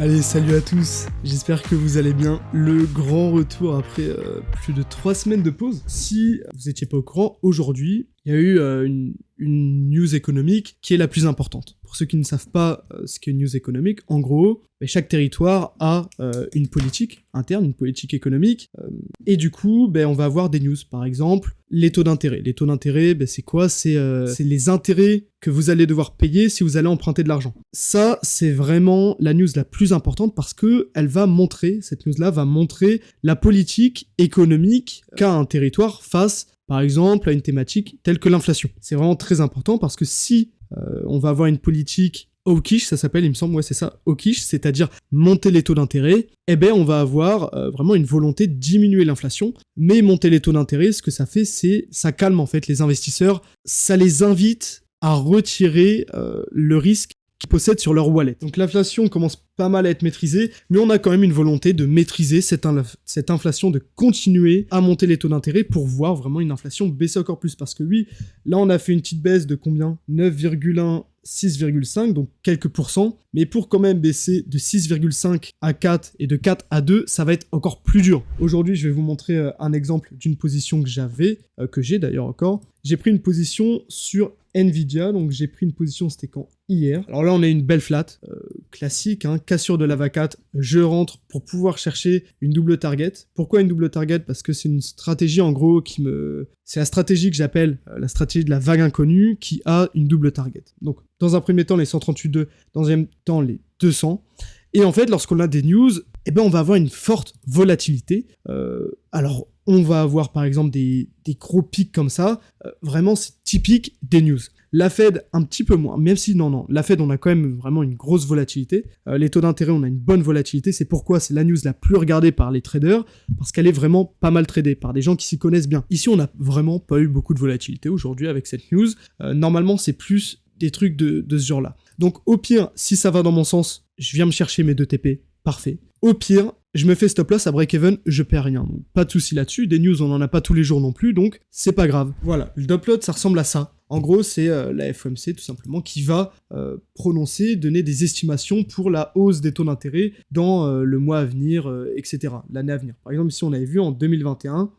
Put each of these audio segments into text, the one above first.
Allez, salut à tous, j'espère que vous allez bien. Le grand retour après plus de 3 semaines de pause. Si vous n'étiez pas au courant, aujourd'hui, il y a eu une news économique qui est la plus importante. Pour ceux qui ne savent pas ce qu'est une news économique, en gros, chaque territoire a une politique interne, une politique économique, et du coup, on va avoir des news. Par exemple, les taux d'intérêt. Les taux d'intérêt, c'est quoi ? C'est les intérêts que vous allez devoir payer si vous allez emprunter de l'argent. Ça, c'est vraiment la news la plus importante parce que cette news-là va montrer la politique économique qu'a un territoire face, par exemple, à une thématique telle que l'inflation. C'est vraiment très important parce que si on va avoir une politique hawkish, ça s'appelle, il me semble, ouais c'est ça, hawkish, c'est-à-dire monter les taux d'intérêt, on va avoir vraiment une volonté de diminuer l'inflation, mais monter les taux d'intérêt, ce que ça fait, c'est ça calme en fait les investisseurs, ça les invite à retirer le risque qu'ils possèdent sur leur wallet. Donc l'inflation commence pas mal à être maîtrisée, mais on a quand même une volonté de maîtriser cette inflation, de continuer à monter les taux d'intérêt pour voir vraiment une inflation baisser encore plus. Parce que oui, là on a fait une petite baisse de combien ? 9,1, 6,5, donc quelques pourcents, mais pour quand même baisser de 6,5 à 4 et de 4 à 2, ça va être encore plus dur. Aujourd'hui, je vais vous montrer un exemple d'une position que j'ai d'ailleurs encore. J'ai pris une position sur Nvidia, donc j'ai pris une position, c'était quand ? Hier. Alors là, on a une belle flat, classique, cassure de la vacate, je rentre pour pouvoir chercher une double target. Pourquoi une double target ? Parce que c'est une stratégie en gros c'est la stratégie que j'appelle la stratégie de la vague inconnue qui a une double target. Donc dans un premier temps les 138,2, dans un deuxième temps les 200. Et en fait lorsqu'on a des news, on va avoir une forte volatilité. Alors on va avoir par exemple des gros pics comme ça. Vraiment c'est typique des news. La Fed, un petit peu moins, même si, non, la Fed, on a quand même vraiment une grosse volatilité. Les taux d'intérêt, on a une bonne volatilité. C'est pourquoi c'est la news la plus regardée par les traders, parce qu'elle est vraiment pas mal tradée par des gens qui s'y connaissent bien. Ici, on n'a vraiment pas eu beaucoup de volatilité aujourd'hui avec cette news. Normalement, c'est plus des trucs de ce genre-là. Donc, au pire, si ça va dans mon sens, je viens me chercher mes 2 TP, parfait. Au pire, je me fais stop loss à break-even, je perds rien. Donc, pas de souci là-dessus. Des news, on en a pas tous les jours non plus, donc c'est pas grave. Voilà, le stop loss, ça ressemble à ça. En gros, c'est la FOMC tout simplement qui va donner des estimations pour la hausse des taux d'intérêt dans le mois à venir, etc., l'année à venir. Par exemple, ici, on avait vu en 2021,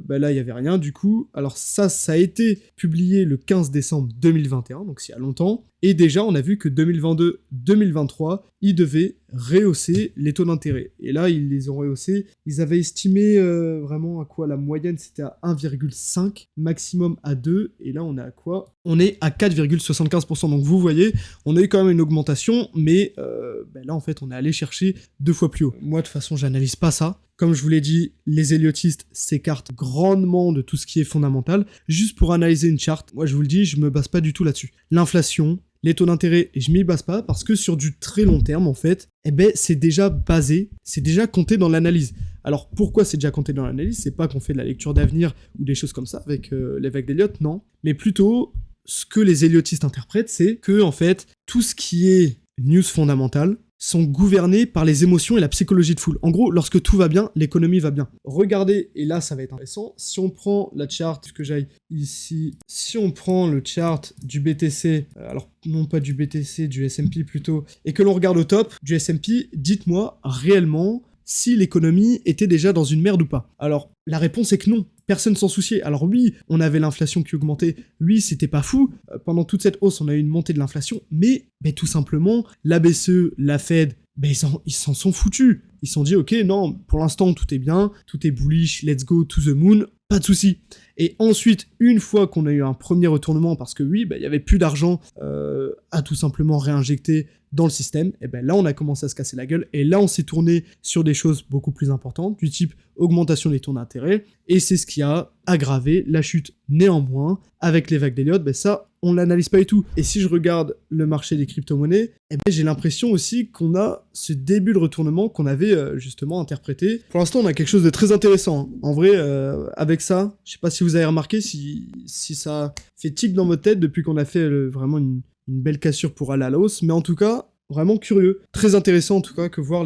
là, il n'y avait rien du coup. Alors ça a été publié le 15 décembre 2021, donc c'est il y a longtemps. Et déjà, on a vu que 2022-2023, ils devaient rehausser les taux d'intérêt. Et là, ils les ont rehaussés. Ils avaient estimé vraiment à quoi ? La moyenne, c'était à 1,5, maximum à 2. Et là, on est à quoi ? On est à 4,75%. Donc vous voyez, on a eu quand même une augmentation, mais là, en fait, on est allé chercher 2 fois plus haut. Moi, de toute façon, j'analyse pas ça. Comme je vous l'ai dit, les éliotistes s'écartent grandement de tout ce qui est fondamental. Juste pour analyser une charte, moi, je vous le dis, je me base pas du tout là-dessus. L'inflation, les taux d'intérêt, je m'y base pas parce que sur du très long terme, en fait, c'est déjà basé, c'est déjà compté dans l'analyse. Alors pourquoi c'est déjà compté dans l'analyse ? C'est pas qu'on fait de la lecture d'avenir ou des choses comme ça avec les vagues d'Elliott, non. Mais plutôt, ce que les éliotistes interprètent, c'est que, en fait, tout ce qui est news fondamentale sont gouvernés par les émotions et la psychologie de foule. En gros, lorsque tout va bien, l'économie va bien. Regardez, et là ça va être intéressant, si on prend la chart, que j'aille ici, si on prend le chart du BTC, alors non pas du BTC, du S&P plutôt, et que l'on regarde au top du S&P, dites-moi réellement si l'économie était déjà dans une merde ou pas. Alors, la réponse est que non. Personne s'en souciait. Alors oui, on avait l'inflation qui augmentait. Oui, c'était pas fou. Pendant toute cette hausse, on a eu une montée de l'inflation. Mais tout simplement, la BCE, la Fed, ils s'en sont foutus. Ils se sont dit, ok, non, pour l'instant, tout est bien. Tout est bullish. Let's go to the moon. Pas de souci. Et ensuite, une fois qu'on a eu un premier retournement, parce que oui, il y avait plus d'argent à tout simplement réinjecter dans le système, là on a commencé à se casser la gueule, et là on s'est tourné sur des choses beaucoup plus importantes, du type augmentation des taux d'intérêt, et c'est ce qui a aggravé la chute. Néanmoins, avec les vagues d'Elliott, ça, on l'analyse pas du tout. Et si je regarde le marché des crypto-monnaies, j'ai l'impression aussi qu'on a ce début de retournement qu'on avait justement interprété. Pour l'instant, on a quelque chose de très intéressant. En vrai, avec ça, je sais pas si vous avez remarqué, si ça fait tic dans votre tête depuis qu'on a fait vraiment une belle cassure pour aller à la hausse, mais en tout cas, vraiment curieux. Très intéressant en tout cas que voir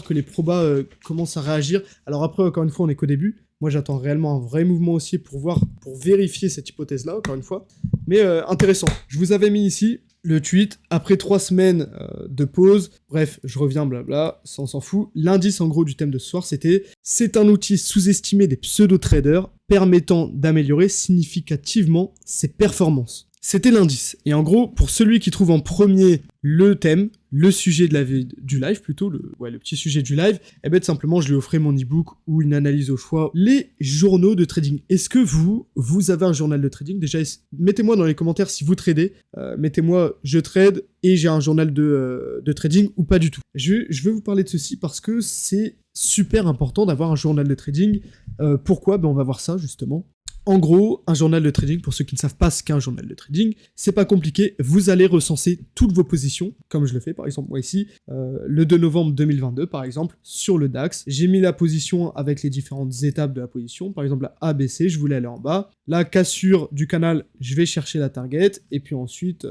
que les probas commencent à réagir. Alors après, encore une fois, on est qu'au début. Moi, j'attends réellement un vrai mouvement aussi pour vérifier cette hypothèse-là, encore une fois. Mais intéressant. Je vous avais mis ici Le tweet, après 3 semaines de pause, bref, je reviens blabla, ça on s'en fout. L'indice en gros du thème de ce soir c'était « C'est un outil sous-estimé des pseudo-traders permettant d'améliorer significativement ses performances ». C'était l'indice. Et en gros, pour celui qui trouve en premier le thème, le sujet du live plutôt, le petit sujet du live, eh ben tout simplement je lui offrais mon ebook ou une analyse au choix, les journaux de trading. Est-ce que vous avez un journal de trading? Déjà, mettez-moi dans les commentaires si vous tradez, mettez-moi je trade et j'ai un journal de trading ou pas du tout. Je vais vous parler de ceci parce que c'est super important d'avoir un journal de trading. Pourquoi? Ben on va voir ça justement. En gros, un journal de trading, pour ceux qui ne savent pas ce qu'est un journal de trading, c'est pas compliqué, vous allez recenser toutes vos positions, comme je le fais par exemple moi ici, le 2 novembre 2022 par exemple, sur le DAX, j'ai mis la position avec les différentes étapes de la position, par exemple la ABC, je voulais aller en bas, la cassure du canal, je vais chercher la target, et puis ensuite,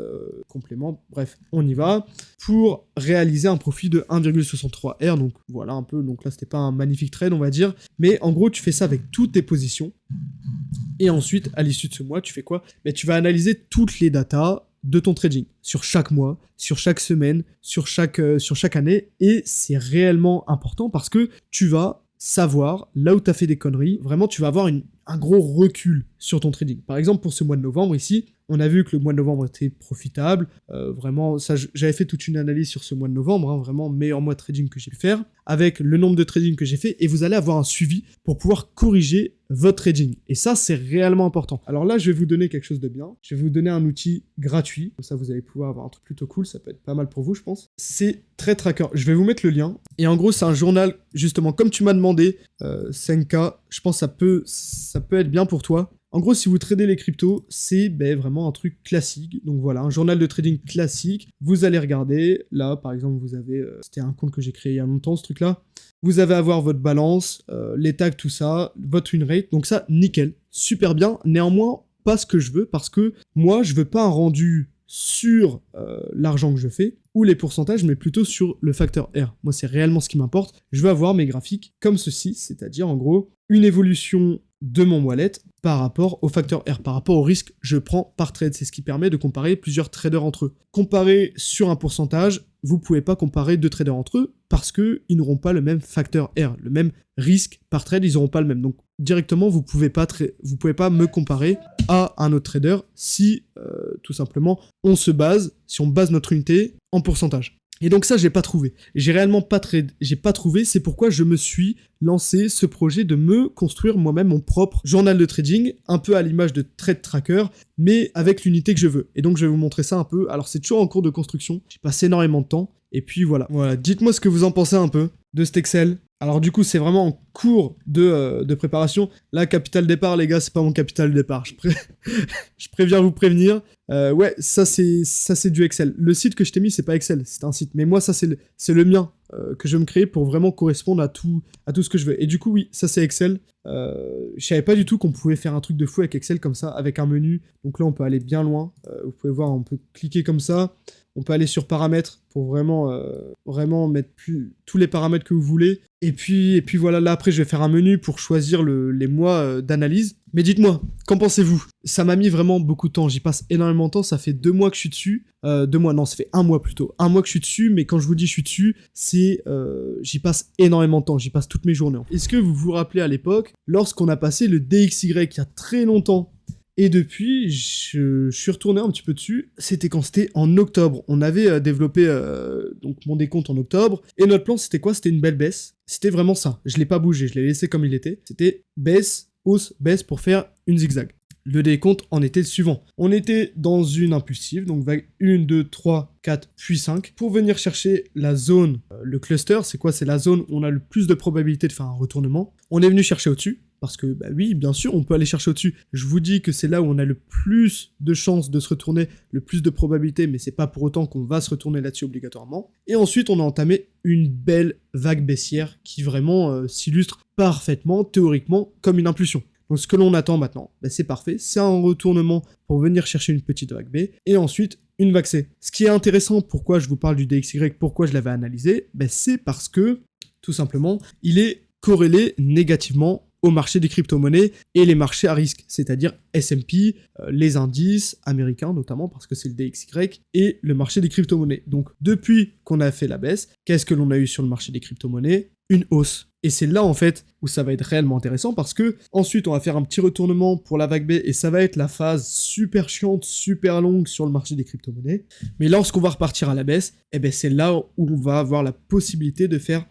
complément, bref, on y va, pour réaliser un profit de 1,63 R, donc voilà un peu, donc là c'était pas un magnifique trade on va dire, mais en gros tu fais ça avec toutes tes positions, et ensuite, à l'issue de ce mois, tu fais quoi? Ben, tu vas analyser toutes les datas de ton trading, sur chaque mois, sur chaque semaine, sur chaque année, et c'est réellement important parce que tu vas savoir là où tu as fait des conneries, vraiment tu vas avoir un gros recul sur ton trading. Par exemple, pour ce mois de novembre ici, on a vu que le mois de novembre était profitable, vraiment, ça, j'avais fait toute une analyse sur ce mois de novembre, hein, vraiment meilleur mois de trading que j'ai pu faire, avec le nombre de trading que j'ai fait, et vous allez avoir un suivi pour pouvoir corriger votre trading. Et ça, c'est réellement important. Alors là, je vais vous donner quelque chose de bien, je vais vous donner un outil gratuit, comme ça vous allez pouvoir avoir un truc plutôt cool, ça peut être pas mal pour vous, je pense. C'est Trade Tracker, je vais vous mettre le lien, et en gros, c'est un journal, justement, comme tu m'as demandé, 5K, je pense que ça peut être bien pour toi. En gros, si vous tradez les cryptos, c'est vraiment un truc classique. Donc voilà, un journal de trading classique. Vous allez regarder. Là, par exemple, vous avez... c'était un compte que j'ai créé il y a longtemps, ce truc-là. Vous allez avoir votre balance, les tags, tout ça, votre win rate. Donc ça, nickel. Super bien. Néanmoins, pas ce que je veux parce que moi, je veux pas un rendu sur l'argent que je fais ou les pourcentages, mais plutôt sur le facteur R. Moi, c'est réellement ce qui m'importe. Je veux avoir mes graphiques comme ceci, c'est-à-dire en gros une évolution de mon wallet par rapport au facteur R, par rapport au risque que je prends par trade. C'est ce qui permet de comparer plusieurs traders entre eux. Comparer sur un pourcentage, vous pouvez pas comparer deux traders entre eux parce qu'ils n'auront pas le même facteur R, le même risque par trade, ils n'auront pas le même. Donc directement, vous pouvez pas me comparer à un autre trader si tout simplement si on base notre unité en pourcentage. Et donc ça, j'ai pas trouvé. J'ai réellement pas trouvé, c'est pourquoi je me suis lancé ce projet de me construire moi-même mon propre journal de trading, un peu à l'image de Trade Tracker, mais avec l'unité que je veux. Et donc je vais vous montrer ça un peu. Alors c'est toujours en cours de construction, j'ai passé énormément de temps, et puis voilà. Dites-moi ce que vous en pensez un peu de cet Excel. Alors du coup, c'est vraiment en cours de préparation. Là, capital départ, les gars, c'est pas mon capital départ. Je préviens vous prévenir. Ouais, ça c'est du Excel. Le site que je t'ai mis, c'est pas Excel, c'est un site. Mais moi, ça c'est le mien que je vais me créer pour vraiment correspondre à tout ce que je veux. Et du coup, oui, ça c'est Excel. Je savais pas du tout qu'on pouvait faire un truc de fou avec Excel comme ça, avec un menu. Donc là, on peut aller bien loin. Vous pouvez voir, on peut cliquer comme ça. On peut aller sur paramètres pour vraiment mettre tous les paramètres que vous voulez. Et puis voilà, là après je vais faire un menu pour choisir les mois d'analyse. Mais dites-moi, qu'en pensez-vous? Ça m'a mis vraiment beaucoup de temps, j'y passe énormément de temps, ça fait 2 mois que je suis dessus. 2 mois, non, ça fait 1 mois plutôt. 1 mois que je suis dessus, mais quand je vous dis je suis dessus, c'est j'y passe énormément de temps, j'y passe toutes mes journées. Est-ce que vous vous rappelez à l'époque, lorsqu'on a passé le DXY il y a très longtemps? Et depuis, je suis retourné un petit peu dessus. C'était quand c'était en octobre. On avait développé donc mon décompte en octobre. Et notre plan, c'était quoi? C'était une belle baisse. C'était vraiment ça. Je l'ai pas bougé, je l'ai laissé comme il était. C'était baisse, hausse, baisse pour faire une zigzag. Le décompte en était le suivant. On était dans une impulsive, donc vague 1, 2, 3, 4, puis 5. Pour venir chercher la zone, le cluster, c'est quoi? C'est la zone où on a le plus de probabilité de faire un retournement. On est venu chercher au-dessus. Parce que, bah oui, bien sûr, on peut aller chercher au-dessus. Je vous dis que c'est là où on a le plus de chances de se retourner, le plus de probabilité, mais c'est pas pour autant qu'on va se retourner là-dessus obligatoirement. Et ensuite, on a entamé une belle vague baissière qui vraiment s'illustre parfaitement, théoriquement, comme une impulsion. Donc ce que l'on attend maintenant, bah, c'est parfait, c'est un retournement pour venir chercher une petite vague B, et ensuite une vague C. Ce qui est intéressant, pourquoi je vous parle du DXY, pourquoi je l'avais analysé, bah, c'est parce que, tout simplement, il est corrélé négativement au marché des crypto-monnaies et les marchés à risque, c'est-à-dire S&P, les indices américains notamment parce que c'est le DXY et le marché des crypto-monnaies. Donc depuis qu'on a fait la baisse, qu'est-ce que l'on a eu sur le marché des crypto-monnaies? Une hausse. Et c'est là en fait où ça va être réellement intéressant parce que ensuite on va faire un petit retournement pour la vague B et ça va être la phase super chiante, super longue sur le marché des crypto-monnaies. Mais lorsqu'on va repartir à la baisse, eh ben c'est là où on va avoir la possibilité de faire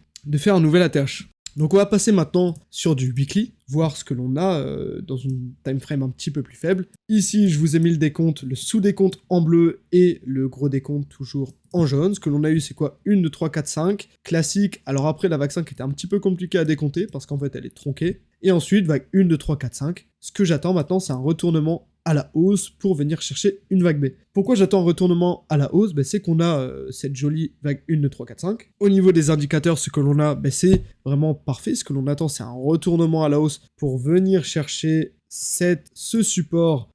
un nouvel ATH. Donc on va passer maintenant sur du weekly, voir ce que l'on a dans une time frame un petit peu plus faible. Ici, je vous ai mis le décompte, le sous-décompte en bleu et le gros décompte toujours en jaune. Ce que l'on a eu, c'est quoi? 1, 2, 3, 4, 5. Classique. Alors après, la vague 5 était un petit peu compliquée à décompter parce qu'en fait, elle est tronquée. Et ensuite, vague 1, 2, 3, 4, 5. Ce que j'attends maintenant, c'est un retournement à la hausse pour venir chercher une vague B. Pourquoi j'attends un retournement à la hausse? C'est qu'on a cette jolie vague 1, 2, 3, 4, 5. Au niveau des indicateurs, ce que l'on a, c'est vraiment parfait. Ce que l'on attend, c'est un retournement à la hausse pour venir chercher ce support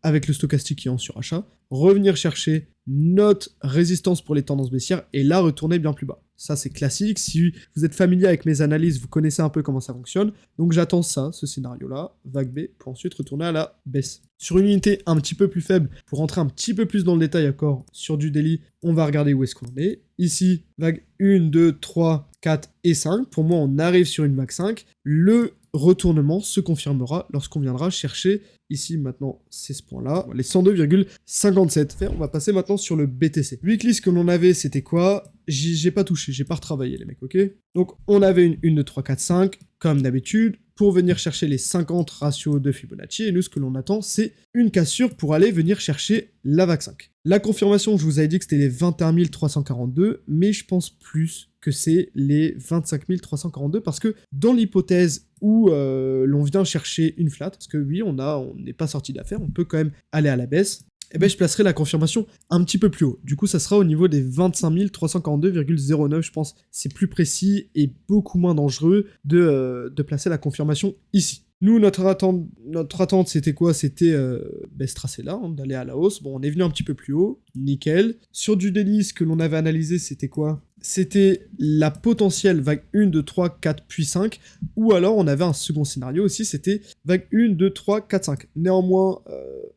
avec le stochastique qui est en surachat, revenir chercher notre résistance pour les tendances baissières et là retourner bien plus bas. Ça c'est classique, si vous êtes familier avec mes analyses, vous connaissez un peu comment ça fonctionne, donc j'attends ça, ce scénario-là, vague B, pour ensuite retourner à la baisse. Sur une unité un petit peu plus faible, pour rentrer un petit peu plus dans le détail encore sur du daily, on va regarder où est-ce qu'on est. Ici, vague 1, 2, 3, 4 et 5, pour moi on arrive sur une vague 5, le retournement se confirmera lorsqu'on viendra chercher, ici maintenant c'est ce point-là, les 102,57. On va passer maintenant sur le BTC. Weekly, ce que l'on avait c'était quoi? J'ai pas touché, j'ai pas retravaillé les mecs, ok? Donc on avait une 1, 2, 3, 4, 5, comme d'habitude, pour venir chercher les 50 ratios de Fibonacci, et nous ce que l'on attend c'est une cassure pour aller venir chercher la vague 5. La confirmation, je vous avais dit que c'était les 21 342, mais je pense plus que c'est les 25 342 parce que dans l'hypothèse où l'on vient chercher une flat, parce que oui, on n'est pas sorti d'affaire, on peut quand même aller à la baisse, je placerai la confirmation un petit peu plus haut. Du coup, ça sera au niveau des 25 342,09, je pense. C'est plus précis et beaucoup moins dangereux de placer la confirmation ici. Nous, notre attente, c'était quoi? C'était ce tracé-là, d'aller à la hausse. Bon, on est venu un petit peu plus haut, nickel. Sur du daily, ce que l'on avait analysé, c'était quoi? C'était la potentielle vague 1, 2, 3, 4, puis 5, ou alors on avait un second scénario aussi, c'était vague 1, 2, 3, 4, 5. Néanmoins,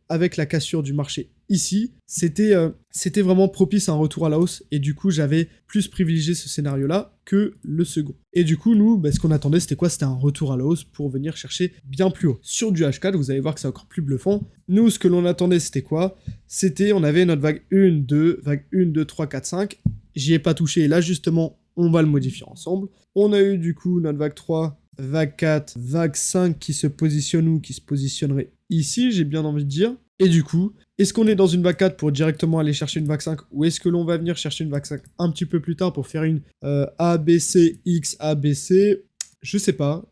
avec la cassure du marché ici, c'était vraiment propice à un retour à la hausse, et du coup j'avais plus privilégié ce scénario-là que le second. Et du coup, nous, ce qu'on attendait, c'était quoi? C'était un retour à la hausse pour venir chercher bien plus haut. Sur du H4, vous allez voir que c'est encore plus bluffant. Nous, ce que l'on attendait, c'était quoi? C'était, on avait notre vague 1, 2, vague 1, 2, 3, 4, 5, j'y ai pas touché, et là justement, on va le modifier ensemble. On a eu du coup notre vague 3, vague 4, vague 5 qui se positionne où? Qui se positionnerait ici, j'ai bien envie de dire. Et du coup, est-ce qu'on est dans une vague 4 pour directement aller chercher une vague 5 ou est-ce que l'on va venir chercher une vague 5 un petit peu plus tard pour faire une ABC, X, ABC? Je sais pas.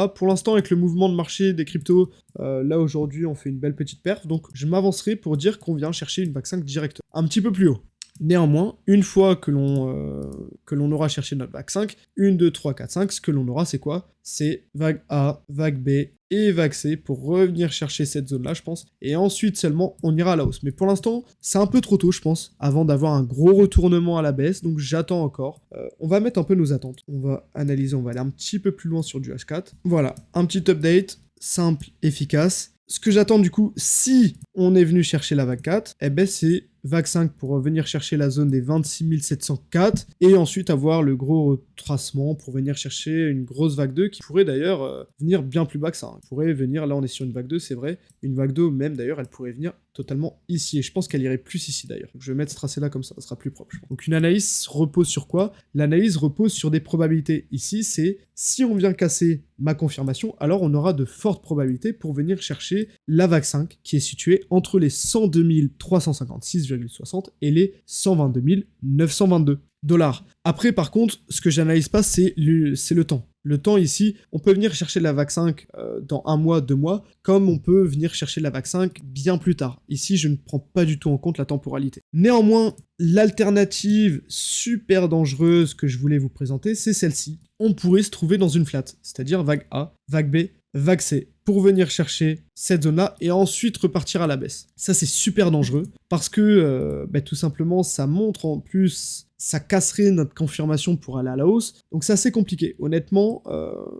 Pour l'instant, avec le mouvement de marché des cryptos, là aujourd'hui, on fait une belle petite perf. Donc, je m'avancerai pour dire qu'on vient chercher une vague 5 directement. Un petit peu plus haut. Néanmoins, une fois que l'on aura cherché notre vague 5, 1, 2, 3, 4, 5, ce que l'on aura, c'est quoi? C'est vague A, vague B et vague C pour revenir chercher cette zone-là, je pense. Et ensuite seulement, on ira à la hausse. Mais pour l'instant, c'est un peu trop tôt, je pense, avant d'avoir un gros retournement à la baisse. Donc j'attends encore. On va mettre un peu nos attentes. On va analyser, on va aller un petit peu plus loin sur du H4. Voilà, un petit update, simple, efficace. Ce que j'attends du coup, si on est venu chercher la vague 4, c'est vague 5 pour venir chercher la zone des 26 704 et ensuite avoir le gros retracement pour venir chercher une grosse vague 2 qui pourrait d'ailleurs venir bien plus bas que ça. Elle pourrait venir, là on est sur une vague 2, c'est vrai, une vague 2 même d'ailleurs, elle pourrait venir totalement ici et je pense qu'elle irait plus ici d'ailleurs. Donc je vais mettre ce tracé là comme ça sera plus propre. Donc une analyse repose sur quoi? L'analyse repose sur des probabilités. Ici c'est si on vient casser ma confirmation, alors on aura de fortes probabilités pour venir chercher la vague 5 qui est située entre les 102 356,60 et les 122 922 $. Après, par contre, ce que j'analyse pas, c'est le temps. Le temps ici, on peut venir chercher la vague 5 dans 1 mois, 2 mois, comme on peut venir chercher la vague 5 bien plus tard. Ici, je ne prends pas du tout en compte la temporalité. Néanmoins, l'alternative super dangereuse que je voulais vous présenter, c'est celle-ci. On pourrait se trouver dans une flat, c'est-à-dire vague A, vague B, vague C. pour venir chercher cette zone-là et ensuite repartir à la baisse. Ça, c'est super dangereux parce que tout simplement, ça montre en plus, ça casserait notre confirmation pour aller à la hausse. Donc c'est assez compliqué. Honnêtement,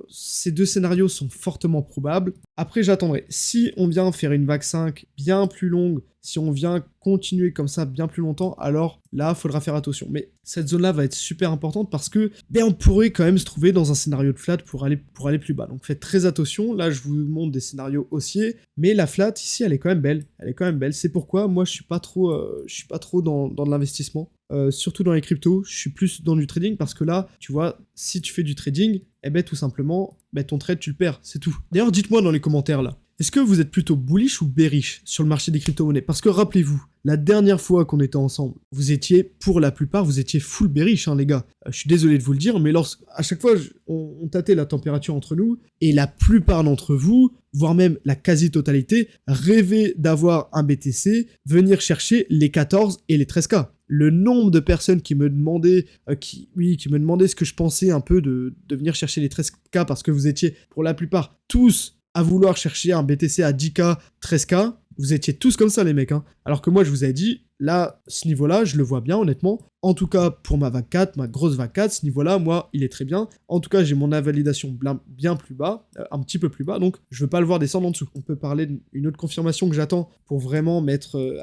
ces deux scénarios sont fortement probables. Après, j'attendrai. Si on vient faire une vague 5 bien plus longue, si on vient continuer comme ça bien plus longtemps, alors là, il faudra faire attention. Mais cette zone-là va être super importante parce que on pourrait quand même se trouver dans un scénario de flat pour aller plus bas. Donc faites très attention. Là, je vous montre des scénarios haussiers, mais la flat ici, elle est quand même belle. Elle est quand même belle. C'est pourquoi moi, je suis pas trop dans de l'investissement. Surtout dans les cryptos, je suis plus dans du trading parce que là, tu vois, si tu fais du trading, tout simplement, ton trade, tu le perds, c'est tout. D'ailleurs, dites-moi dans les commentaires là, est-ce que vous êtes plutôt bullish ou bearish sur le marché des crypto-monnaies? Parce que rappelez-vous, la dernière fois qu'on était ensemble, vous étiez, pour la plupart, vous étiez full bearish, les gars. Je suis désolé de vous le dire, mais à chaque fois, on tâtait la température entre nous, et la plupart d'entre vous, voire même la quasi-totalité, rêvaient d'avoir un BTC, venir chercher les 14 et les 13K. Le nombre de personnes qui me demandaient, qui me demandaient ce que je pensais un peu de venir chercher les 13K, parce que vous étiez, pour la plupart, tous à vouloir chercher un BTC à 10K, 13K, vous étiez tous comme ça les mecs. Alors que moi je vous ai dit, là, ce niveau-là, je le vois bien honnêtement. En tout cas, pour ma vague 4, ma grosse vague 4, ce niveau-là, moi, il est très bien. En tout cas, j'ai mon invalidation bien plus bas, un petit peu plus bas, donc je veux pas le voir descendre en dessous. On peut parler d'une autre confirmation que j'attends pour vraiment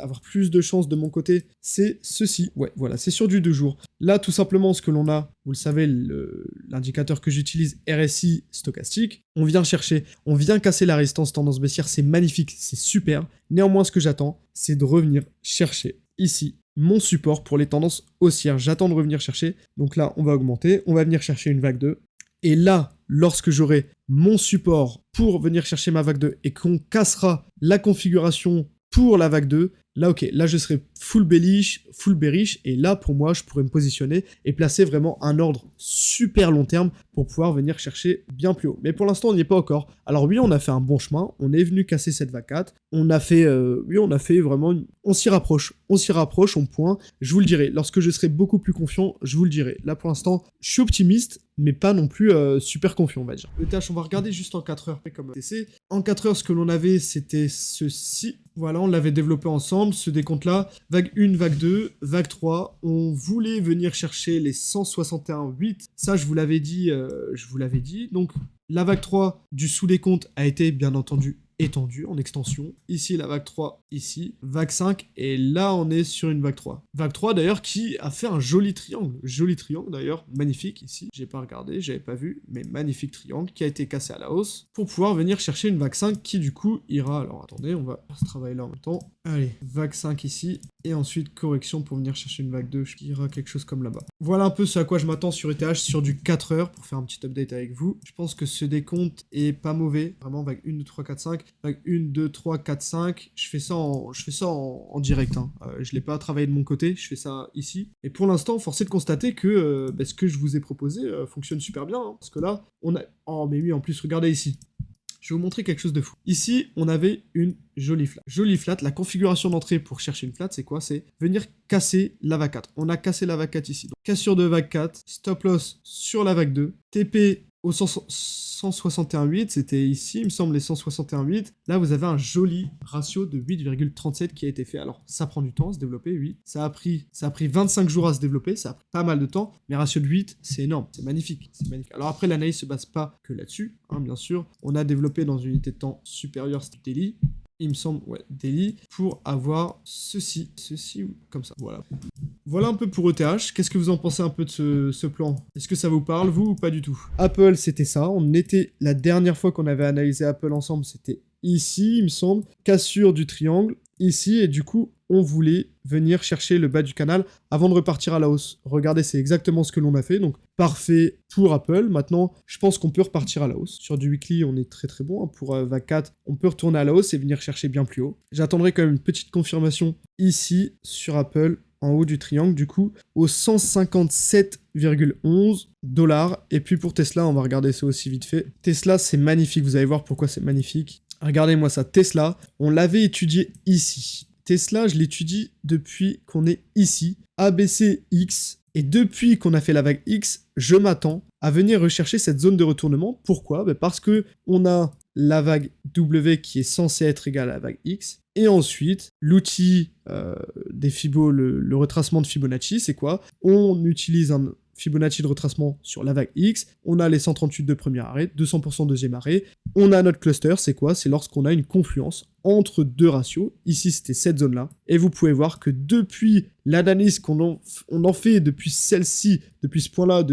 avoir plus de chance de mon côté, c'est ceci. Ouais, voilà, c'est sur du 2 jours. Là, tout simplement, ce que l'on a, vous le savez, l'indicateur que j'utilise, RSI stochastique, on vient casser la résistance tendance baissière, c'est magnifique, c'est super. Néanmoins, ce que j'attends, c'est de revenir chercher ici mon support pour les tendances haussières. J'attends de revenir chercher. Donc là, on va augmenter. On va venir chercher une vague 2. Et là, lorsque j'aurai mon support pour venir chercher ma vague 2 et qu'on cassera la configuration pour la vague 2, là, ok, là, je serai full bullish, full bearish. Et là, pour moi, je pourrais me positionner et placer vraiment un ordre super long terme pour pouvoir venir chercher bien plus haut. Mais pour l'instant, on n'y est pas encore. Alors oui, on a fait un bon chemin. On est venu casser cette vague 4. On a fait vraiment... On s'y rapproche, on point. Je vous le dirai. Lorsque je serai beaucoup plus confiant, je vous le dirai. Là, pour l'instant, je suis optimiste, mais pas non plus super confiant, on va dire. Le TH, on va regarder juste en 4 heures comme TC. En 4 heures, ce que l'on avait, c'était ceci. Voilà, on l'avait développé ensemble, ce décompte-là. Vague 1, vague 2, vague 3. On voulait venir chercher les 161,8. Ça, je vous l'avais dit. Donc, la vague 3 du sous-décompte a été, bien entendu, étendue en extension. Ici, la vague 3, ici. Vague 5, et là, on est sur une vague 3. Vague 3, d'ailleurs, qui a fait un joli triangle. Joli triangle, d'ailleurs, magnifique, ici. J'ai pas regardé, j'avais pas vu, mais magnifique triangle qui a été cassé à la hausse pour pouvoir venir chercher une vague 5 qui, du coup, ira... Alors, attendez, on va faire ce travail-là en même temps. Allez, vague 5 ici, et ensuite correction pour venir chercher une vague 2, qui ira quelque chose comme là-bas. Voilà un peu ce à quoi je m'attends sur ETH sur du 4 heures, pour faire un petit update avec vous. Je pense que ce décompte est pas mauvais, vraiment vague 1, 2, 3, 4, 5, vague 1, 2, 3, 4, 5, je fais ça en direct, je l'ai pas travaillé de mon côté, je fais ça ici. Et pour l'instant, force est de constater que ce que je vous ai proposé fonctionne super bien, parce que là, on a... Oh mais oui, en plus, regardez ici. Je vais vous montrer quelque chose de fou. Ici, on avait une jolie flat. Jolie flat, la configuration d'entrée pour chercher une flat, c'est quoi? C'est venir casser la vague 4. On a cassé la vague 4 ici. Donc, cassure de vague 4, stop loss sur la vague 2, TP au 161,8, c'était ici, il me semble, les 161,8. Là, vous avez un joli ratio de 8,37 qui a été fait. Alors, ça prend du temps à se développer, oui. Ça a pris 25 jours à se développer, ça a pris pas mal de temps, mais ratio de 8, c'est énorme, c'est magnifique, c'est magnifique. Alors après, l'analyse se base pas que là-dessus, bien sûr. On a développé dans une unité de temps supérieure, c'était daily. Il me semble, ouais, daily, pour avoir ceci, comme ça, voilà. Voilà un peu pour ETH, qu'est-ce que vous en pensez un peu de ce plan? Est-ce que ça vous parle, vous, ou pas du tout? Apple, c'était ça, la dernière fois qu'on avait analysé Apple ensemble, c'était ici, il me semble, cassure du triangle, ici, et du coup, on voulait venir chercher le bas du canal avant de repartir à la hausse. Regardez, c'est exactement ce que l'on a fait, donc parfait pour Apple. Maintenant, je pense qu'on peut repartir à la hausse. Sur du weekly, on est très très bon. Pour vague 4, on peut retourner à la hausse et venir chercher bien plus haut. J'attendrai quand même une petite confirmation ici sur Apple, en haut du triangle, du coup, au 157,11 $. Et puis pour Tesla, on va regarder ça aussi vite fait. Tesla, c'est magnifique, vous allez voir pourquoi c'est magnifique. Regardez-moi ça, Tesla, on l'avait étudié ici. Tesla, je l'étudie depuis qu'on est ici, ABCX, et depuis qu'on a fait la vague X, je m'attends à venir rechercher cette zone de retournement. Pourquoi? Parce que on a la vague W qui est censée être égale à la vague X. Et ensuite, l'outil des Fibo, le retracement de Fibonacci, c'est quoi? On utilise un Fibonacci de retracement sur la vague X, on a les 138 de premier arrêt, 200% deuxième arrêt, on a notre cluster, c'est quoi? C'est lorsqu'on a une confluence entre deux ratios, ici c'était cette zone-là, et vous pouvez voir que depuis l'analyse qu'on en fait depuis celle-ci, depuis ce point-là,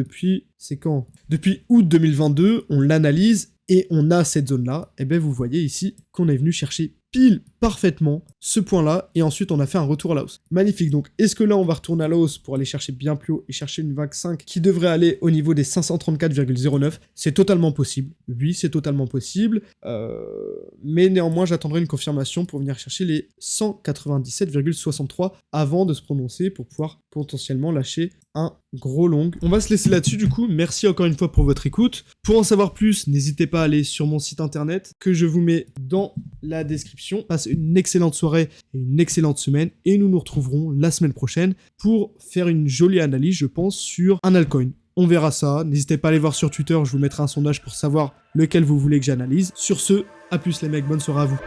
c'est quand? Depuis août 2022, on l'analyse, et on a cette zone-là, et bien vous voyez ici qu'on est venu chercher pile parfaitement ce point-là, et ensuite on a fait un retour à la hausse. Magnifique, donc est-ce que là on va retourner à la hausse pour aller chercher bien plus haut et chercher une vague 5 qui devrait aller au niveau des 534,09? C'est totalement possible, oui c'est totalement possible, mais néanmoins j'attendrai une confirmation pour venir chercher les 197,63 avant de se prononcer pour pouvoir potentiellement lâcher un gros long. On va se laisser là-dessus du coup, merci encore une fois pour votre écoute. Pour en savoir plus, n'hésitez pas à aller sur mon site internet que je vous mets dans la description. Passez une excellente soirée et une excellente semaine et nous nous retrouverons la semaine prochaine pour faire une jolie analyse, je pense, sur un altcoin. On verra ça, n'hésitez pas à aller voir sur Twitter, je vous mettrai un sondage pour savoir lequel vous voulez que j'analyse. Sur ce, à plus les mecs, bonne soirée à vous.